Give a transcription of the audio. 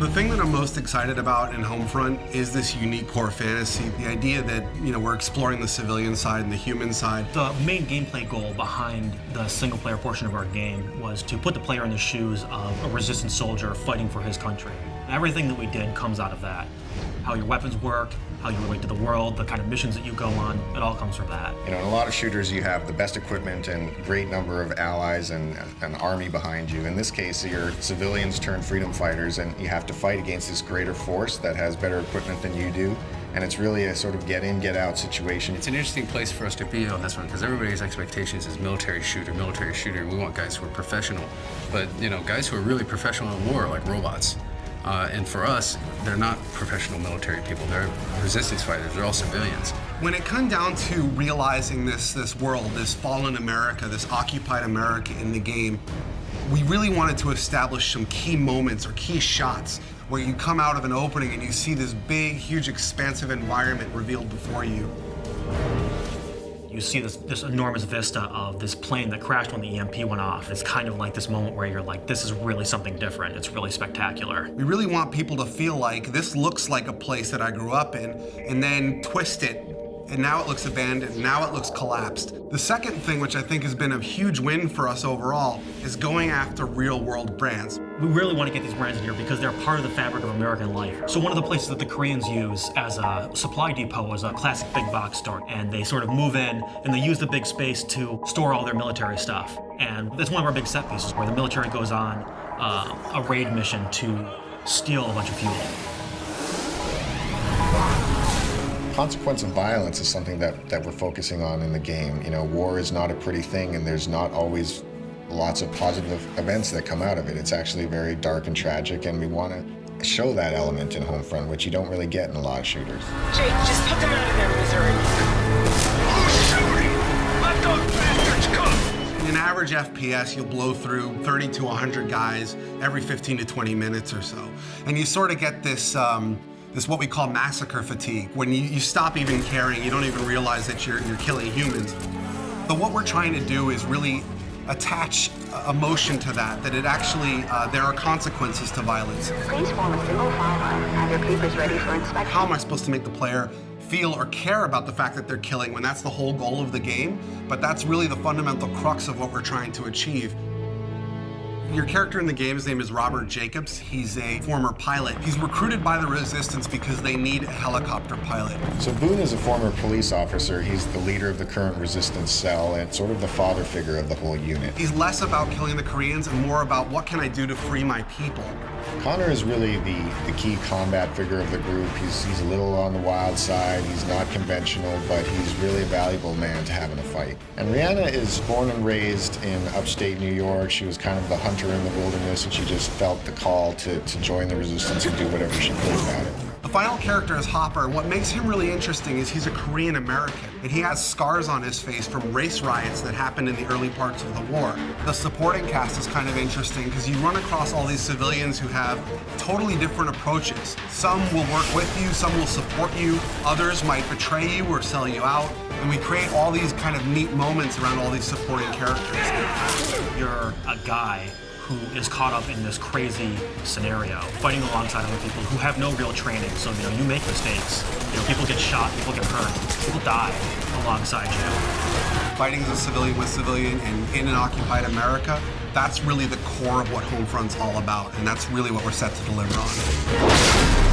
The thing that I'm most excited about in Homefront is this unique core fantasy. The idea that, we're exploring the civilian side and the human side. The main gameplay goal behind the single-player portion of our game was to put the player in the shoes of a resistance soldier fighting for his country. Everything that we did comes out of that. How your weapons work, how you relate to the world, the kind of missions that you go on, it all comes from that. In a lot of shooters, you have the best equipment and great number of allies and an army behind you. In this case, you're civilians turned freedom fighters, and you have to fight against this greater force that has better equipment than you do. And it's really a sort of get in, get out situation. It's an interesting place for us to be on this one because everybody's expectations is military shooter, military shooter. We want guys who are professional, but guys who are really professional in war, like robots. And for us, they're not professional military people. They're resistance fighters. They're all civilians. When it comes down to realizing this world, this fallen America, this occupied America in the game, we really wanted to establish some key moments or key shots where you come out of an opening and you see this big, huge, expansive environment revealed before you. You see this enormous vista of this plane that crashed when the EMP went off. It's kind of like this moment where you're like, this is really something different. It's really spectacular. We really want people to feel like this looks like a place that I grew up in, and then twist it, and now it looks abandoned, now it looks collapsed. The second thing, which I think has been a huge win for us overall, is going after real-world brands. We really want to get these brands in here because they're part of the fabric of American life. So one of the places that the Koreans use as a supply depot is a classic big box store. And they sort of move in and they use the big space to store all their military stuff. And that's one of our big set pieces where the military goes on a raid mission to steal a bunch of fuel. Consequence of violence is something that we're focusing on in the game. War is not a pretty thing, and there's not always lots of positive events that come out of it. It's actually very dark and tragic, and we want to show that element in Homefront, which you don't really get in a lot of shooters. Jake, just put them out of their misery. Who's shooting? Let those bastards come! In an average FPS, you'll blow through 30 to 100 guys every 15 to 20 minutes or so. And you sort of get this what we call Massacre Fatigue. When you stop even caring, you don't even realize that you're killing humans. But what we're trying to do is really attach emotion to that it actually, there are consequences to violence. Please form a single file line. Have your papers ready for inspection. How am I supposed to make the player feel or care about the fact that they're killing when that's the whole goal of the game? But that's really the fundamental crux of what we're trying to achieve. Your character in the game's name is Robert Jacobs. He's a former pilot. He's recruited by the Resistance because they need a helicopter pilot. So Boone is a former police officer. He's the leader of the current Resistance cell and sort of the father figure of the whole unit. He's less about killing the Koreans and more about what can I do to free my people. Connor is really the key combat figure of the group. He's a little on the wild side. He's not conventional, but he's really a valuable man to have in a fight. And Rihanna is born and raised in upstate New York. She was kind of the hunter in the wilderness, and she just felt the call to join the Resistance and do whatever she could about it. The final character is Hopper, and what makes him really interesting is he's a Korean American, and he has scars on his face from race riots that happened in the early parts of the war. The supporting cast is kind of interesting because you run across all these civilians who have totally different approaches. Some will work with you, some will support you, others might betray you or sell you out, and we create all these kind of neat moments around all these supporting characters. You're a guy who is caught up in this crazy scenario, fighting alongside other people who have no real training. So, you make mistakes. People get shot, people get hurt, people die alongside you. Fighting as a civilian with civilian and in an occupied America, that's really the core of what Homefront's all about, and that's really what we're set to deliver on.